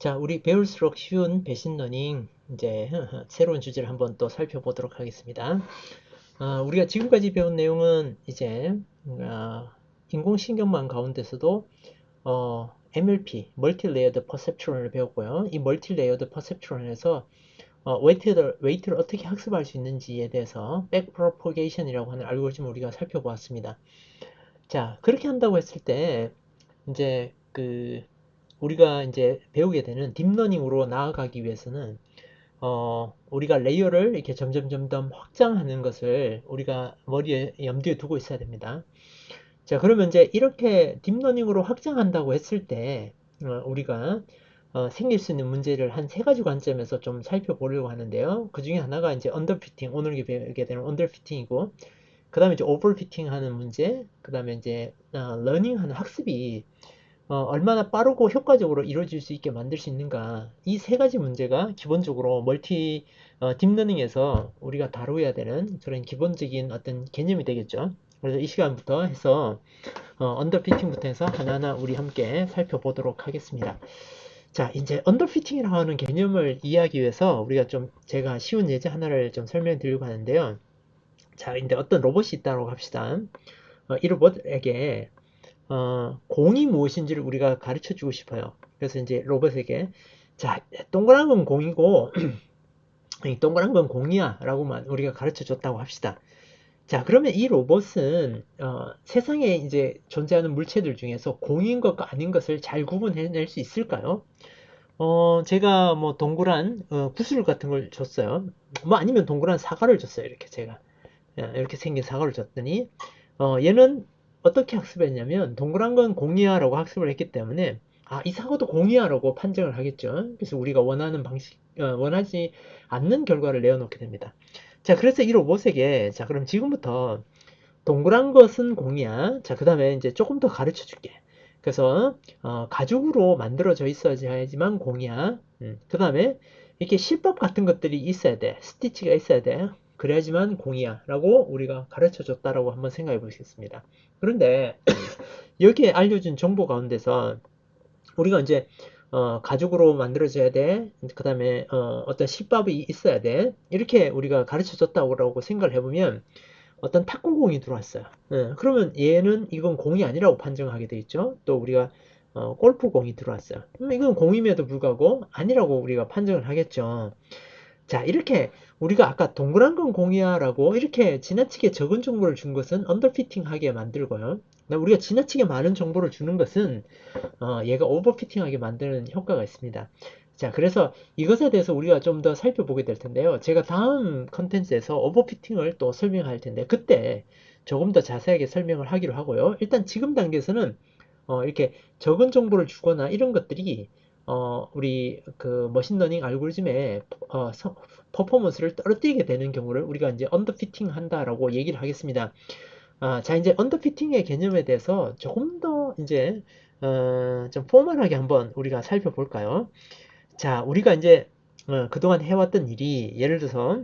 자, 우리 배울수록 쉬운 배신러닝 이제 새로운 주제를 한번 또 살펴보도록 하겠습니다. 우리가 지금까지 배운 내용은 이제 인공신경망 가운데서도 MLP, 멀티레이어드 퍼셉트론을 배웠고요. 이 멀티레이어드 퍼셉트론에서 웨이트를 어떻게 학습할 수 있는지에 대해서 백프로포게이션이라고 하는 알고리즘을 우리가 살펴보았습니다. 자, 그렇게 한다고 했을 때 이제 우리가 이제 배우게 되는 딥러닝으로 나아가기 위해서는 우리가 레이어를 이렇게 점점 확장하는 것을 우리가 머리에 염두에 두고 있어야 됩니다. 자, 그러면 이제 이렇게 딥러닝으로 확장한다고 했을 때 우리가 생길 수 있는 문제를 한 세 가지 관점에서 좀 살펴보려고 하는데요. 그 중에 하나가 이제 언더피팅, 오늘 배우게 되는 언더피팅이고, 그 다음에 이제 오버피팅 하는 문제, 그 다음에 이제 러닝 하는 학습이 얼마나 빠르고 효과적으로 이루어질 수 있게 만들 수 있는가. 이 세 가지 문제가 기본적으로 딥러닝에서 우리가 다루어야 되는 그런 기본적인 어떤 개념이 되겠죠. 그래서 이 시간부터 해서 언더피팅부터 해서 하나하나 우리 함께 살펴보도록 하겠습니다. 자, 이제 언더피팅이라고 하는 개념을 이해하기 위해서 우리가 좀 제가 쉬운 예제 하나를 좀 설명드리려고 하는데요. 자, 이제 어떤 로봇이 있다고 합시다. 이 로봇에게 공이 무엇인지를 우리가 가르쳐 주고 싶어요. 그래서 이제 로봇에게 자, 동그란 건 공이고 동그란 건 공이야 라고만 우리가 가르쳐 줬다고 합시다. 자, 그러면 이 로봇은 세상에 이제 존재하는 물체들 중에서 공인 것과 아닌 것을 잘 구분해낼 수 있을까요? 제가 뭐 동그란 구슬 같은 걸 줬어요. 뭐 아니면 동그란 사과를 줬어요. 이렇게 제가 이렇게 생긴 사과를 줬더니 얘는 어떻게 학습했냐면 동그란 건 공이야라고 학습을 했기 때문에 이 사과도 공이야라고 판정을 하겠죠. 그래서 우리가 원하는 방식, 원하지 않는 결과를 내어놓게 됩니다. 자, 그래서 이 로봇에게 자, 그럼 지금부터 동그란 것은 공이야. 자, 그 다음에 이제 조금 더 가르쳐 줄게. 그래서 가죽으로 만들어져 있어야지만 공이야. 그 다음에 이렇게 실밥 같은 것들이 있어야 돼. 스티치가 있어야 돼. 그래야지만 공이야 라고 우리가 가르쳐 줬다라고 한번 생각해 보시겠습니다. 그런데 여기에 알려준 정보 가운데서 우리가 이제 가죽으로 만들어져야 돼. 그 다음에 어떤 실밥이 있어야 돼. 이렇게 우리가 가르쳐 줬다고 생각을 해보면 어떤 탁구공이 들어왔어요. 그러면 얘는 이건 공이 아니라고 판정하게 되겠죠. 또 우리가 골프공이 들어왔어요. 이건 공임에도 불구하고 아니라고 우리가 판정을 하겠죠. 자, 이렇게 우리가 아까 동그란 건 공이야라고 이렇게 지나치게 적은 정보를 준 것은 언더피팅하게 만들고요. 우리가 지나치게 많은 정보를 주는 것은 얘가 오버피팅하게 만드는 효과가 있습니다. 자, 그래서 이것에 대해서 우리가 좀 더 살펴보게 될 텐데요. 제가 다음 컨텐츠에서 오버피팅을 또 설명할 텐데 그때 조금 더 자세하게 설명을 하기로 하고요. 일단 지금 단계에서는 이렇게 적은 정보를 주거나 이런 것들이 우리 그 머신러닝 알고리즘의 퍼포먼스를 떨어뜨리게 되는 경우를 우리가 이제 언더피팅 한다라고 얘기를 하겠습니다. 자, 이제 언더피팅의 개념에 대해서 조금 더 이제 좀 포멀하게 한번 우리가 살펴볼까요? 자, 우리가 이제 그동안 해왔던 일이 예를 들어서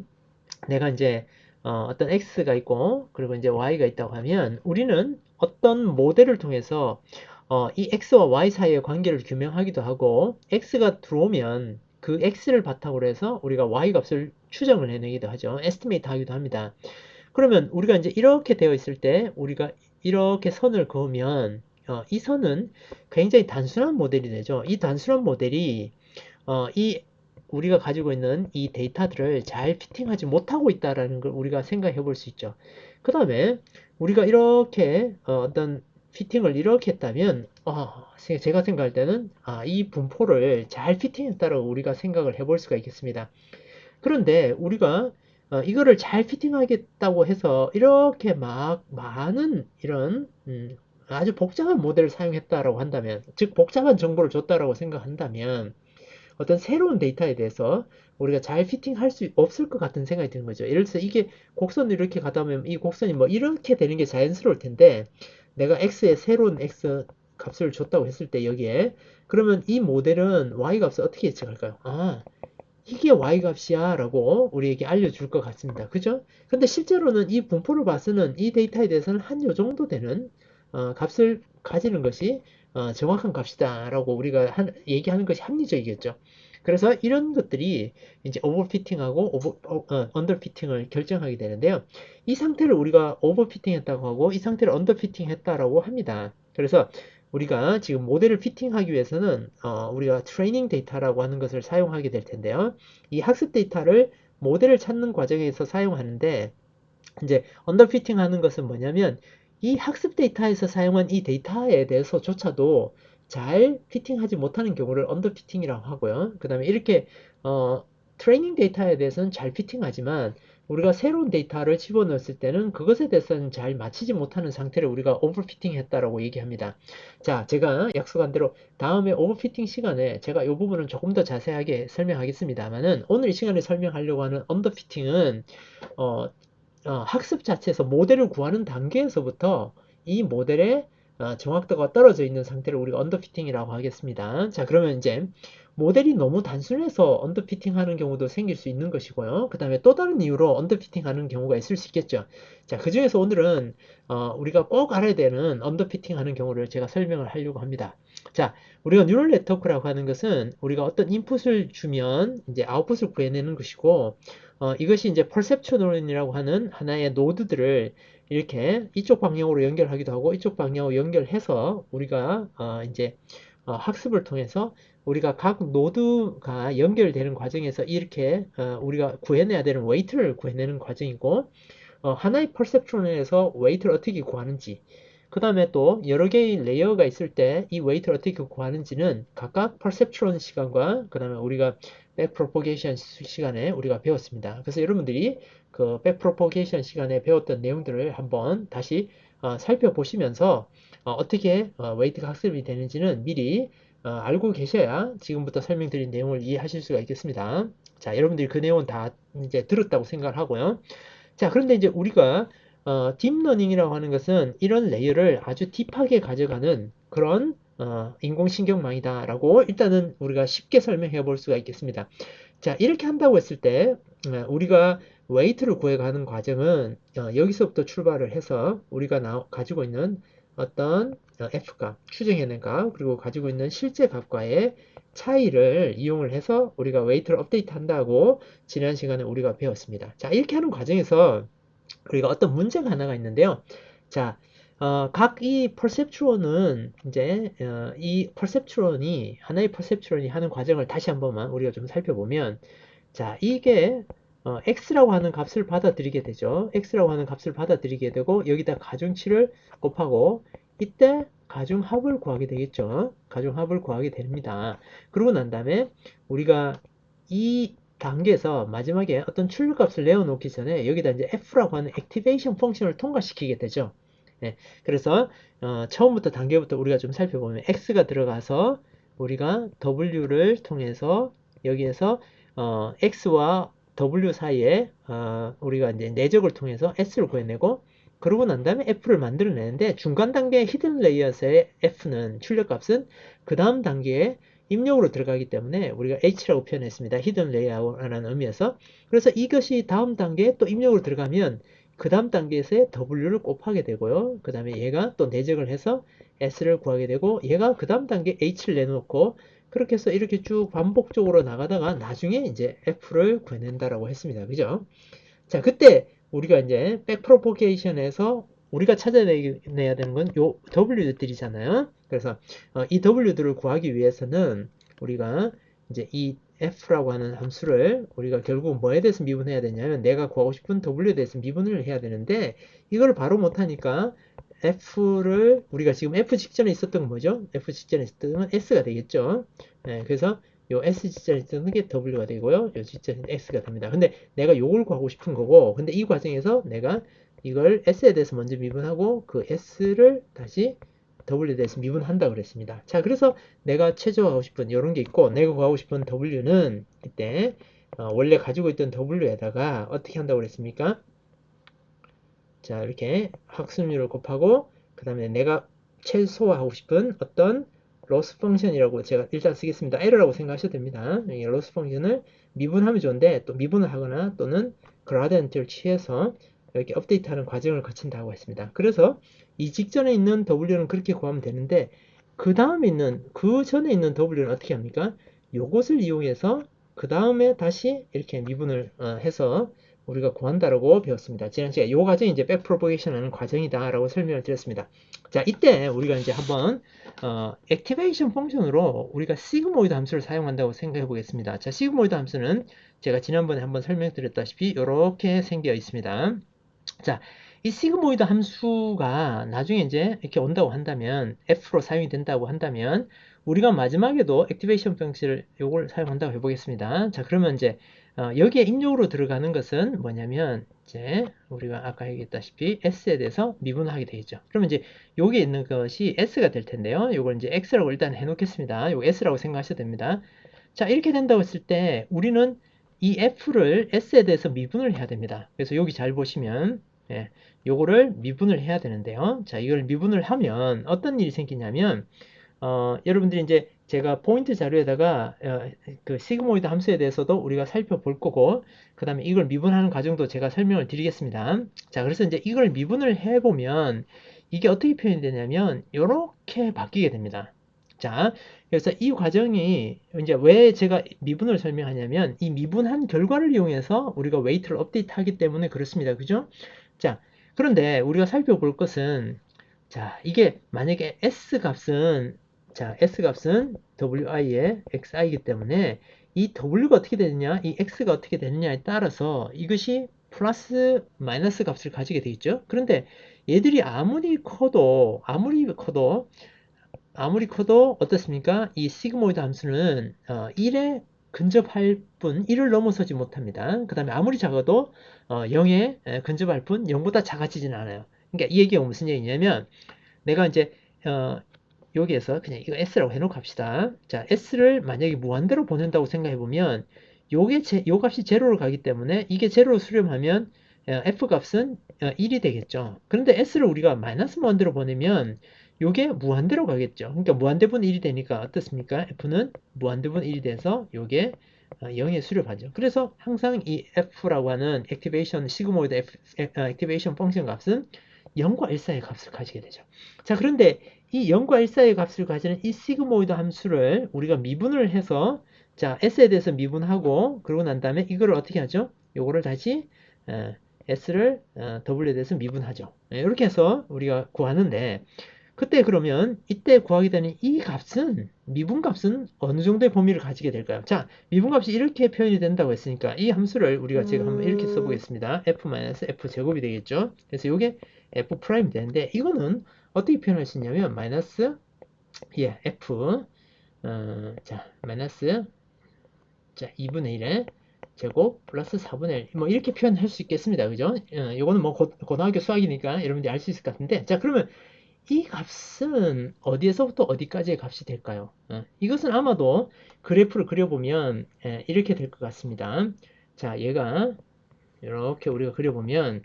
내가 이제 어떤 X가 있고 그리고 이제 Y가 있다고 하면 우리는 어떤 모델을 통해서 이 X와 Y 사이의 관계를 규명하기도 하고 X가 들어오면 그 X를 바탕으로 해서 우리가 Y 값을 추정을 해내기도 하죠. 에스티메이트 하기도 합니다. 그러면 우리가 이제 이렇게 되어 있을 때 우리가 이렇게 선을 그으면 이 선은 굉장히 단순한 모델이 되죠. 이 단순한 모델이 이 우리가 가지고 있는 이 데이터들을 잘 피팅하지 못하고 있다라는 걸 우리가 생각해 볼 수 있죠. 그 다음에 우리가 이렇게 어떤 피팅을 이렇게 했다면 제가 생각할 때는 이 분포를 잘 피팅했다라고 우리가 생각을 해볼 수가 있겠습니다. 그런데 우리가 이거를 잘 피팅하겠다고 해서 이렇게 막 많은 이런 아주 복잡한 모델을 사용했다라고 한다면, 즉 복잡한 정보를 줬다라고 생각한다면 어떤 새로운 데이터에 대해서 우리가 잘 피팅할 수 없을 것 같은 생각이 드는 거죠. 예를 들어서 이게 곡선을 이렇게 가다 보면 이 곡선이 뭐 이렇게 되는 게 자연스러울 텐데 내가 x에 새로운 x 값을 줬다고 했을 때 여기에 그러면 이 모델은 y 값을 어떻게 예측할까요? 이게 y 값이야 라고 우리에게 알려줄 것 같습니다. 그죠? 근데 실제로는 이 분포를 봐서는 이 데이터에 대해서는 한 요 정도 되는 값을 가지는 것이 정확한 값이다 라고 우리가 얘기하는 것이 합리적이겠죠. 그래서 이런 것들이 이제 오버피팅하고 언더피팅을 결정하게 되는데요. 이 상태를 우리가 오버피팅 했다고 하고 이 상태를 언더피팅 했다라고 합니다. 그래서 우리가 지금 모델을 피팅하기 위해서는 우리가 트레이닝 데이터라고 하는 것을 사용하게 될 텐데요. 이 학습 데이터를 모델을 찾는 과정에서 사용하는데 이제 언더피팅 하는 것은 뭐냐면 이 학습 데이터에서 사용한 이 데이터에 대해서조차도 잘 피팅하지 못하는 경우를 언더피팅이라고 하고요. 그 다음에 이렇게 트레이닝 데이터에 대해서는 잘 피팅하지만 우리가 새로운 데이터를 집어넣었을 때는 그것에 대해서는 잘 맞추지 못하는 상태를 우리가 오버피팅 했다라고 얘기합니다. 자, 제가 약속한 대로 다음에 오버피팅 시간에 제가 이 부분은 조금 더 자세하게 설명하겠습니다만은 오늘 이 시간에 설명하려고 하는 언더피팅은 어, 학습 자체에서 모델을 구하는 단계에서부터 이 모델의 정확도가 떨어져 있는 상태를 우리가 언더피팅이라고 하겠습니다. 자, 그러면 이제 모델이 너무 단순해서 언더피팅 하는 경우도 생길 수 있는 것이고요. 그 다음에 또 다른 이유로 언더피팅 하는 경우가 있을 수 있겠죠. 자, 그 중에서 오늘은 우리가 꼭 알아야 되는 언더피팅 하는 경우를 제가 설명을 하려고 합니다. 자, 우리가 뉴럴 네트워크라고 하는 것은 우리가 어떤 인풋을 주면 이제 아웃풋을 구해내는 것이고 이것이 이제 퍼셉트론이라고 하는 하나의 노드들을 이렇게 이쪽 방향으로 연결하기도 하고 이쪽 방향으로 연결해서 우리가 이제 학습을 통해서 우리가 각 노드가 연결되는 과정에서 이렇게 우리가 구해내야 되는 웨이트를 구해내는 과정이고 하나의 퍼셉트론에서 웨이트를 어떻게 구하는지 그 다음에 또 여러 개의 레이어가 있을 때 이 웨이트를 어떻게 구하는지는 각각 퍼셉트론 시간과 그 다음에 우리가 백프로포게이션 시간에 우리가 배웠습니다. 그래서 여러분들이 그 백프로포게이션 시간에 배웠던 내용들을 한번 다시 살펴보시면서 떻게 웨이트가 학습이 되는지는 미리 알고 계셔야 지금부터 설명드린 내용을 이해하실 수가 있겠습니다. 자, 여러분들이 그 내용은 다 이제 들었다고 생각을 하고요. 자, 그런데 이제 우리가 딥러닝이라고 하는 것은 이런 레이어를 아주 딥하게 가져가는 그런 인공신경망이다라고 일단은 우리가 쉽게 설명해 볼 수가 있겠습니다. 자, 이렇게 한다고 했을 때 우리가 웨이트를 구해가는 과정은 여기서부터 출발을 해서 우리가 가지고 있는 어떤 F값, 추정해낸 값, 그리고 가지고 있는 실제 값과의 차이를 이용을 해서 우리가 웨이트를 업데이트 한다고 지난 시간에 우리가 배웠습니다. 자, 이렇게 하는 과정에서 우리가 어떤 문제가 하나가 있는데요. 자, 각 이 퍼셉트론은 이제 이 퍼셉트론이 하나의 퍼셉트론이 하는 과정을 다시 한 번만 우리가 좀 살펴보면 자, 이게 x라고 하는 값을 받아들이게 되죠. x라고 하는 값을 받아들이게 되고 여기다 가중치를 곱하고 이때 가중합을 구하게 되겠죠. 가중합을 구하게 됩니다. 그러고 난 다음에 우리가 이 단계에서 마지막에 어떤 출력값을 내어놓기 전에 여기다 이제 f라고 하는 액티베이션 펑션을 통과시키게 되죠. 네, 그래서 처음부터 단계부터 우리가 좀 살펴보면 x가 들어가서 우리가 w를 통해서 여기에서 x와 w 사이에 우리가 이제 내적을 통해서 s를 구해내고 그러고 난 다음에 f를 만들어내는데 중간 단계 히든 레이어스의 f는 출력값은 그 다음 단계에 입력으로 들어가기 때문에 우리가 h라고 표현했습니다. 히든 레이어라는 의미에서 그래서 이것이 다음 단계에 또 입력으로 들어가면 그 다음 단계에서의 w를 곱하게 되고요. 그 다음에 얘가 또 내적을 해서 s를 구하게 되고 얘가 그 다음 단계 h를 내놓고 그렇게 해서 이렇게 쭉 반복적으로 나가다가 나중에 이제 f를 구해낸다라고 했습니다. 그죠? 자, 그때 우리가 이제 백프로포게이션에서 우리가 찾아내야 되는 건 요 w들이잖아요. 그래서 이 w들을 구하기 위해서는 우리가 이제 이 f라고 하는 함수를 우리가 결국 뭐에 대해서 미분해야 되냐면 내가 구하고 싶은 w에 대해서 미분을 해야 되는데 이걸 바로 못하니까 f를 우리가 지금 f 직전에 있었던 건 뭐죠? f 직전에 있었던 건 s가 되겠죠. 네, 그래서 요 S 직전에 있었던 게 W가 되고요. 요 직전에 X가 됩니다. 근데 내가 요걸 구하고 싶은 거고, 근데 이 과정에서 내가 이걸 S에 대해서 먼저 미분하고 그 S를 다시 W에 대해서 미분한다 그랬습니다. 자, 그래서 내가 최저하고 싶은 이런 게 있고, 내가 구하고 싶은 W는 이때 원래 가지고 있던 W에다가 어떻게 한다고 그랬습니까? 자, 이렇게 학습률을 곱하고, 그 다음에 내가 최소화하고 싶은 어떤 로스 펑션이라고 제가 일단 쓰겠습니다. L이라고 생각하셔도 됩니다. 이 로스 펑션을 미분하면 좋은데 또 미분을 하거나 또는 그라디언트를 취해서 이렇게 업데이트하는 과정을 거친다고 했습니다. 그래서 이 직전에 있는 W는 그렇게 구하면 되는데 그 다음에 있는, 그 전에 있는 W는 어떻게 합니까? 요것을 이용해서 그 다음에 다시 이렇게 미분을 해서 우리가 구한다라고 배웠습니다. 지난 시간에 요 과정이 이제 백프로포게이션 하는 과정이다라고 설명을 드렸습니다. 자, 이때 우리가 이제 한번 액티베이션 펑션으로 우리가 시그모이드 함수를 사용한다고 생각해 보겠습니다. 자, 시그모이드 함수는 제가 지난번에 한번 설명드렸다시피 이렇게 생겨 있습니다. 자, 이 시그모이드 함수가 나중에 이제 이렇게 온다고 한다면 F로 사용이 된다고 한다면 우리가 마지막에도 액티베이션 방식을 요걸 사용한다고 해보겠습니다. 자, 그러면 이제 여기에 입력으로 들어가는 것은 뭐냐면 이제 우리가 아까 얘기했다시피 S에 대해서 미분을 하게 되겠죠. 그러면 이제 여기에 있는 것이 S가 될 텐데요. 요걸 이제 X라고 일단 해놓겠습니다. 요거 S라고 생각하셔도 됩니다. 자, 이렇게 된다고 했을 때 우리는 이 F를 S에 대해서 미분을 해야 됩니다. 그래서 여기 잘 보시면 요거를 미분을 해야 되는데요. 자, 이걸 미분을 하면 어떤 일이 생기냐면 여러분들이 이제 제가 포인트 자료에다가 그 시그모이드 함수에 대해서도 우리가 살펴볼 거고 그 다음에 이걸 미분하는 과정도 제가 설명을 드리겠습니다. 자, 그래서 이제 이걸 미분을 해보면 이게 어떻게 표현이 되냐면 이렇게 바뀌게 됩니다. 자, 그래서 이 과정이 이제 왜 제가 미분을 설명하냐면 이 미분한 결과를 이용해서 우리가 웨이트를 업데이트하기 때문에 그렇습니다. 그죠? 자, 그런데 우리가 살펴볼 것은 자, 이게 만약에 S 값은 wi의 xi이기 때문에 이 w가 어떻게 되느냐, 이 x가 어떻게 되느냐에 따라서 이것이 플러스 마이너스 값을 가지게 되겠죠. 그런데 얘들이 아무리 커도 어떻습니까? 이 시그모이드 함수는 1에 근접할 뿐 1을 넘어서지 못합니다. 그 다음에 아무리 작아도 0에 근접할 뿐 0보다 작아지진 않아요. 그러니까 이 얘기가 무슨 얘기냐면 내가 이제 여기에서 그냥 이거 S라고 해놓고 합시다. 자, S를 만약에 무한대로 보낸다고 생각해 보면 요 값이 제로로 가기 때문에 이게 제로로 수렴하면 F 값은 1이 되겠죠. 그런데 S를 우리가 마이너스 무한대로 보내면 요게 무한대로 가겠죠. 그러니까 무한대분 1이 되니까 어떻습니까? F는 무한대분 1이 돼서 요게 0에 수렴하죠. 그래서 항상 이 F라고 하는 액티베이션 시그모이드 액티베이션 펑션 값은 0과 1 사이의 값을 가지게 되죠. 자, 그런데 이 0과 1 사이의 값을 가지는 이 시그모이드 함수를 우리가 미분을 해서 자, S에 대해서 미분하고 그러고 난 다음에 이거를 어떻게 하죠? 요거를 다시 S를 W에 대해서 미분하죠. 이렇게 해서 우리가 구하는데 그때 그러면 이때 구하게 되는 이 값은 미분값은 어느 정도의 범위를 가지게 될까요? 자, 미분값이 이렇게 표현이 된다고 했으니까 이 함수를 우리가 지금 한번 이렇게 써보겠습니다. f-f 제곱이 되겠죠. 그래서 이게 f 프라임이 되는데 이거는 어떻게 표현할 수 있냐면 마이너스 f 자 마이너스 자 2분의 1의 제곱 플러스 4분의 1 뭐 이렇게 표현할 수 있겠습니다. 그죠? 이거는 뭐 고등학교 수학이니까 여러분들이 알 수 있을 것 같은데 자 그러면 이 값은 어디에서부터 어디까지의 값이 될까요? 이것은 아마도 그래프를 그려보면 이렇게 될 것 같습니다. 자, 얘가 이렇게 우리가 그려보면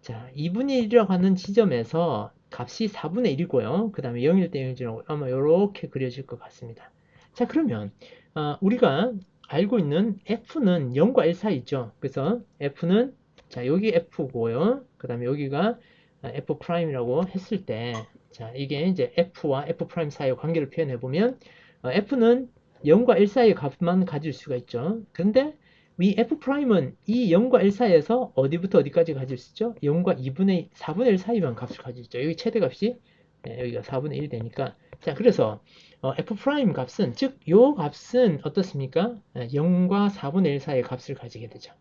자, 2분의 1이라고 하는 지점에서 값이 4분의 1이고요. 그 다음에 0일 때 0이라고 아마 이렇게 그려질 것 같습니다. 자, 그러면 우리가 알고 있는 f는 0과 1 사이 있죠. 그래서 f는 자, 여기 f고요. 그 다음에 여기가 f'이라고 했을 때 자, 이게 이제 f와 f' 사이의 관계를 표현해 보면 f는 0과 1 사이의 값만 가질 수가 있죠. 그런데 이 f'은 이 0과 1 사이에서 어디부터 어디까지 가질 수 있죠? 0과 4분의 1 사이만 값을 가질 수 있죠. 여기 최대값이 여기가 4분의 1이 되니까 자, 그래서 f' 값은 즉 요 값은 어떻습니까? 0과 4분의 1 사이의 값을 가지게 되죠.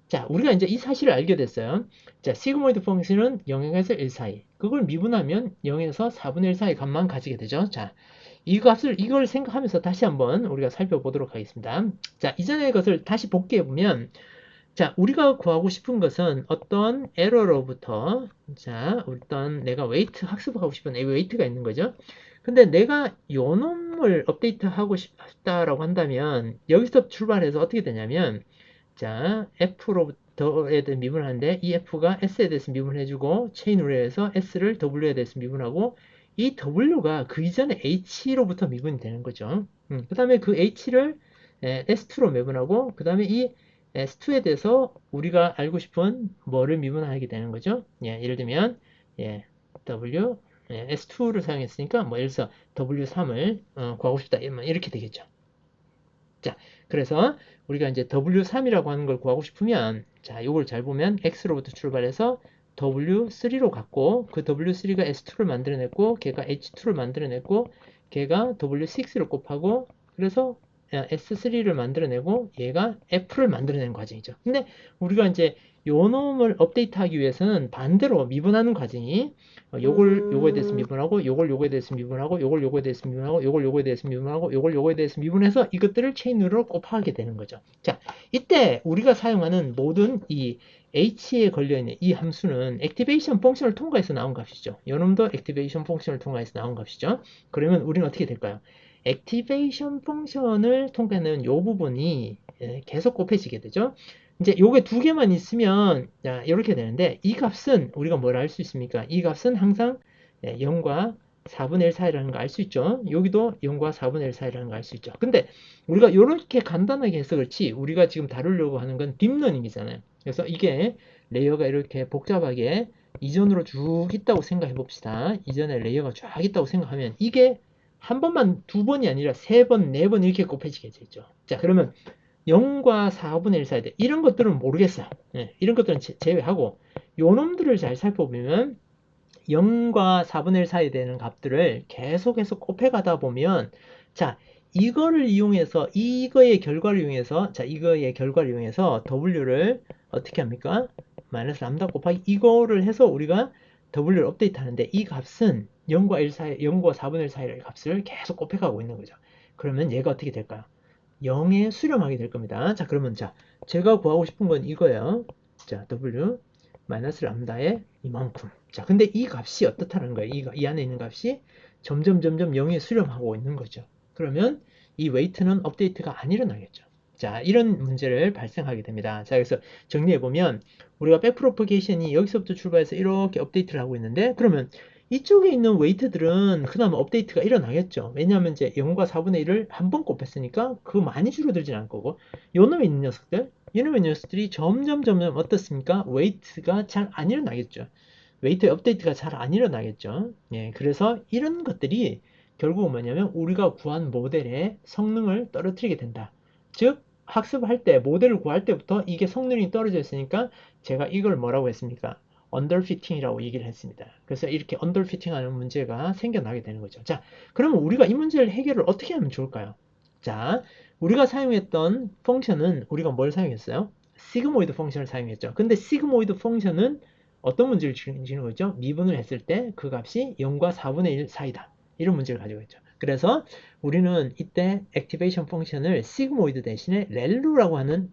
자, 우리가 이제 이 사실을 알게 됐어요. 자, 시그모이드 펑션은 0에서 1 사이. 그걸 미분하면 0에서 4분의 1 사이 값만 가지게 되죠. 자, 이걸 생각하면서 다시 한번 우리가 살펴보도록 하겠습니다. 자, 이전의 것을 다시 복귀해보면, 자, 우리가 구하고 싶은 것은 어떤 에러로부터, 자, 일단 내가 웨이트 학습하고 싶은 웨이트가 있는 거죠. 근데 내가 요 놈을 업데이트하고 싶다라고 한다면, 여기서 출발해서 어떻게 되냐면, 자, F로부터에 대해서 미분을 하는데 이 F가 S에 대해서 미분을 해주고 체인으로 해서 S를 W에 대해서 미분하고 이 W가 그 이전에 H로부터 미분이 되는 거죠. 그 다음에 그 H를 S2로 미분하고 그 다음에 이 S2에 대해서 우리가 알고 싶은 뭐를 미분하게 되는 거죠. 예, 예를 들면 W S2를 사용했으니까 뭐 예를 들어서 W3을 구하고 싶다 이렇게 되겠죠. 자, 그래서 우리가 이제 W3이라고 하는 걸 구하고 싶으면 자, 요걸 잘 보면 X로부터 출발해서 W3로 갔고 그 W3가 S2를 만들어냈고 걔가 H2를 만들어냈고 걔가 W6를 곱하고 그래서 S3를 만들어내고 얘가 F를 만들어내는 과정이죠. 근데 우리가 이제 요 놈을 업데이트하기 위해서는 반대로 미분하는 과정이 요거에 대해서 미분하고 요거에 대해서 미분하고 요거에 대해서 미분하고 요거에 대해서 미분하고 요거에 대해서 미분해서 이것들을 체인으로 곱하게 되는 거죠. 자, 이때 우리가 사용하는 모든 이 H에 걸려있는 이 함수는 액티베이션 펑션을 통과해서 나온 값이죠. 요놈도 액티베이션 펑션을 통과해서 나온 값이죠. 그러면 우리는 어떻게 될까요? 액티베이션 펑션을 통과하는 요 부분이 계속 곱해지게 되죠. 이제 요게 두 개만 있으면 이렇게 되는데 이 값은 우리가 뭘 알 수 있습니까? 이 값은 항상 0과 4분의 1 사이라는 거 알 수 있죠. 여기도 0과 4분의 1 사이라는 거 알 수 있죠. 근데 우리가 이렇게 간단하게 해서 그렇지 우리가 지금 다루려고 하는 건 딥러닝이잖아요. 그래서 이게 레이어가 이렇게 복잡하게 이전으로 쭉 있다고 생각해 봅시다. 이전에 레이어가 쫙 있다고 생각하면 이게 한 번만 두 번이 아니라 세 번, 네 번 이렇게 곱해지게 되죠. 자, 그러면 0과 4분의 1 사이 돼. 이런 것들은 모르겠어요. 이런 것들은 제외하고 요 놈들을 잘 살펴보면 0과 4분의 1 사이 되는 값들을 계속해서 곱해가다 보면 자, 이거를 이용해서 이거의 결과를 이용해서 W를 어떻게 합니까? 마이너스 람다 곱하기 이거를 해서 우리가 W를 업데이트 하는데 이 값은 0과 1 사이, 0과 4분의 1 사이의 값을 계속 곱해가고 있는 거죠. 그러면 얘가 어떻게 될까요? 0에 수렴하게 될 겁니다. 자, 그러면 자, 제가 구하고 싶은 건 이거예요. 자, W 마이너스 람다의 이만큼. 자, 근데 이 값이 어떻다는 거예요? 이 안에 있는 값이 점점 0에 수렴하고 있는 거죠. 그러면 이 웨이트는 업데이트가 안 일어나겠죠. 자, 이런 문제를 발생하게 됩니다. 자, 그래서 정리해보면 우리가 백프로퍼게이션이 여기서부터 출발해서 이렇게 업데이트를 하고 있는데 그러면 이쪽에 있는 웨이트들은 그나마 업데이트가 일어나겠죠. 왜냐하면 이제 0과 4분의 1을 한 번 곱했으니까 그 많이 줄어들진 않을 거고 요놈에 있는 녀석들 이놈의 녀석들이 점점 어떻습니까? 웨이트가 잘 안 일어나겠죠. 웨이트 업데이트가 잘 안 일어나겠죠. 예, 그래서 이런 것들이 결국은 뭐냐면 우리가 구한 모델의 성능을 떨어뜨리게 된다. 즉 학습할 때 모델을 구할 때부터 이게 성능이 떨어져 있으니까 제가 이걸 뭐라고 했습니까? 언더피팅이라고 얘기를 했습니다. 그래서 이렇게 언더피팅하는 문제가 생겨나게 되는 거죠. 자, 그러면 우리가 이 문제를 해결을 어떻게 하면 좋을까요? 자, 우리가 사용했던 펑션은 우리가 뭘 사용했어요? 시그모이드 펑션을 사용했죠. 근데 시그모이드 펑션은 어떤 문제를 주는 거죠? 미분을 했을 때 그 값이 0과 4분의 1 사이다. 이런 문제를 가지고 있죠. 그래서 우리는 이때 액티베이션 펑션을 시그모이드 대신에 렐루라고 하는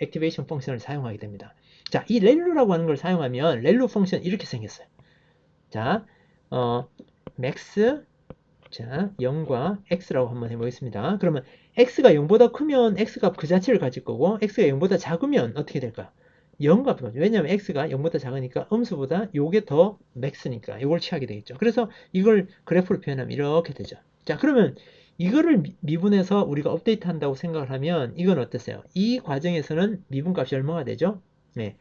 액티베이션 펑션을 사용하게 됩니다. 자, 이 렐루라고 하는 걸 사용하면 렐루 펑션 이렇게 생겼어요. 자, 맥스 자, 0과 x라고 한번 해보겠습니다. 그러면 x가 0보다 크면 x값 그 자체를 가질 거고 x가 0보다 작으면 어떻게 될까? 0값이 거죠. 왜냐하면 x가 0보다 작으니까 음수보다 요게 더 맥스니까 요걸 취하게 되겠죠. 그래서 이걸 그래프로 표현하면 이렇게 되죠. 자, 그러면 이거를 미분해서 우리가 업데이트 한다고 생각을 하면 이건 어땠어요? 이 과정에서는 미분값이 얼마가 되죠? 네,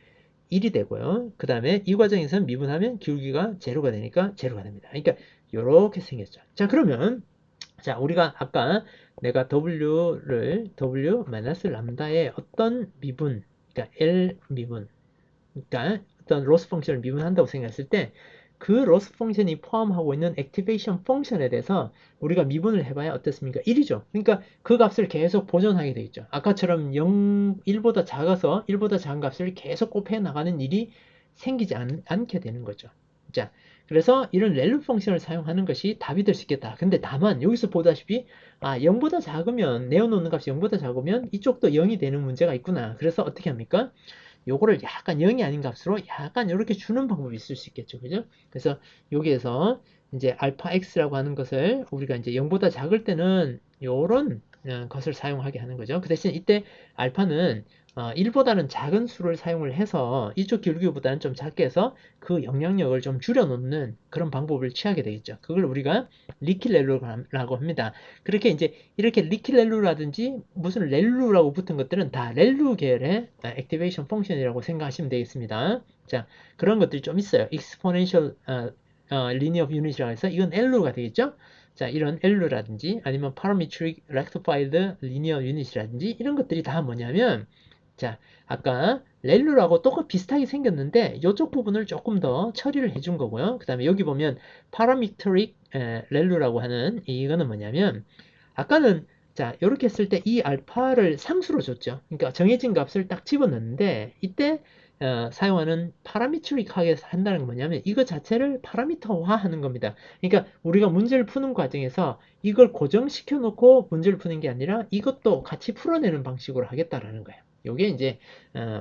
1이 되고요. 그 다음에 이 과정에서는 미분하면 기울기가 제로가 되니까 제로가 됩니다. 그러니까 이렇게 생겼죠. 자, 그러면 자, 우리가 아까 내가 W를 W 마이너스 람다의 어떤 미분, 그러니까 L 미분, 그러니까 어떤 로스 펑션을 미분한다고 생각했을 때 그 로스 펑션이 포함하고 있는 액티베이션 펑션에 대해서 우리가 미분을 해봐야 어떻습니까? 1이죠. 그러니까 그 값을 계속 보존하게 되어 있죠. 아까처럼 0, 1보다 작아서 1보다 작은 값을 계속 곱해 나가는 일이 생기지 않게 되는 거죠. 자, 그래서 이런 렐루 펑션을 사용하는 것이 답이 될 수 있겠다. 근데 다만 여기서 보다시피 0보다 작으면 내어놓는 값이 0보다 작으면 이쪽도 0이 되는 문제가 있구나. 그래서 어떻게 합니까? 요거를 약간 0이 아닌 값으로 약간 이렇게 주는 방법이 있을 수 있겠죠. 그죠? 그래서 여기에서 이제 알파 x라고 하는 것을 우리가 이제 0보다 작을 때는 요런 것을 사용하게 하는 거죠. 그 대신 이때 알파는 1보다는 작은 수를 사용을 해서 이쪽 기울기보다는 좀 작게 해서 그 영향력을 좀 줄여놓는 그런 방법을 취하게 되겠죠. 그걸 우리가 리킬렐루라고 합니다. 그렇게 이제 이렇게 리킬렐루라든지 무슨 렐루라고 붙은 것들은 다 렐루 계열의 액티베이션 펑션이라고 생각하시면 되겠습니다. 자, 그런 것들이 좀 있어요. exponential linear unit이라고 해서 이건 L가 되겠죠? 자, 이런 L라든지 아니면 parametric rectified linear unit이라든지 이런 것들이 다 뭐냐면 자, 아까 렐루라고 똑같이 비슷하게 생겼는데 이쪽 부분을 조금 더 처리를 해준 거고요. 그 다음에 여기 보면 parametric 렐루라고 하는 이거는 뭐냐면 아까는 자, 이렇게 했을 때 이 알파를 상수로 줬죠. 그러니까 정해진 값을 딱 집어넣는데 이때 사용하는 파라미트릭하게 한다는 건 뭐냐면 이거 자체를 파라미터화 하는 겁니다. 그러니까 우리가 문제를 푸는 과정에서 이걸 고정시켜 놓고 문제를 푸는 게 아니라 이것도 같이 풀어내는 방식으로 하겠다라는 거예요. 이게 이제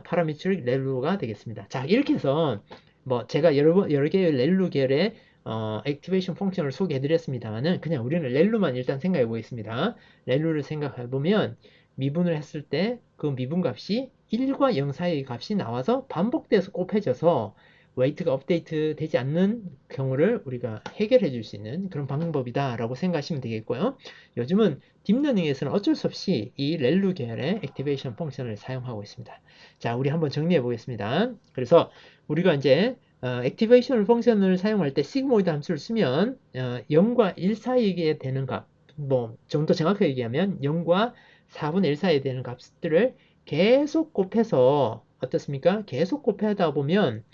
파라미트릭 렐루가 되겠습니다. 자, 이렇게 해서 뭐 제가 여러 개의 렐루 계열의 액티베이션 펑션을 소개해 드렸습니다만은 그냥 우리는 렐루만 일단 생각해 보겠습니다. 렐루를 생각해 보면 미분을 했을 때 그 미분 값이 1과 0 사이의 값이 나와서 반복돼서 곱해져서 웨이트가 업데이트 되지 않는 경우를 우리가 해결해 줄 수 있는 그런 방법이다 라고 생각하시면 되겠고요. 요즘은 딥러닝에서는 어쩔 수 없이 이 렐루 계열의 액티베이션 펑션을 사용하고 있습니다. 자, 우리 한번 정리해 보겠습니다. 그래서 우리가 이제 액티베이션 펑션을 사용할 때 시그모이드 함수를 쓰면 0과 1 사이에 되는 값, 뭐 좀 더 정확하게 얘기하면 0과 4분의 1 사이에 되는 값들을 계속 곱해서 어떻습니까? 계속 곱하다 보면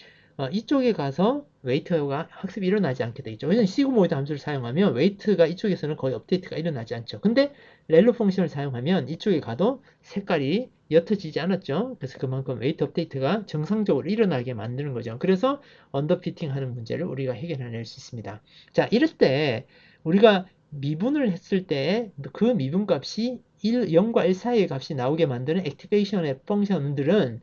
이쪽에 가서 웨이트가 학습이 일어나지 않게 되겠죠. 왜냐면 시그모이드 함수를 사용하면 웨이트가 이쪽에서는 거의 업데이트가 일어나지 않죠. 근데 렐로 펑션을 사용하면 이쪽에 가도 색깔이 옅어지지 않았죠. 그래서 그만큼 웨이트 업데이트가 정상적으로 일어나게 만드는 거죠. 그래서 언더피팅 하는 문제를 우리가 해결해낼 수 있습니다. 자, 이럴 때 우리가 미분을 했을 때 그 미분 값이 0과 1 사이의 값이 나오게 만드는 액티베이션의 펑션들은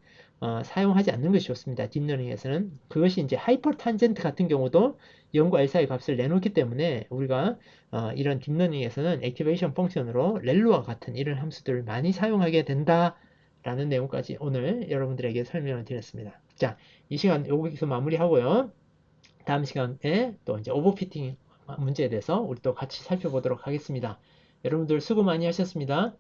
사용하지 않는 것이 좋습니다. 딥러닝에서는 그것이 이제 하이퍼 탄젠트 같은 경우도 0과 1 사이 값을 내놓기 때문에 우리가 이런 딥러닝에서는 액티베이션 펑션으로 렐루와 같은 이런 함수들을 많이 사용하게 된다라는 내용까지 오늘 여러분들에게 설명을 드렸습니다. 자, 이 시간 여기서 마무리하고요. 다음 시간에 또 이제 오버피팅 문제에 대해서 우리 또 같이 살펴보도록 하겠습니다. 여러분들 수고 많이 하셨습니다.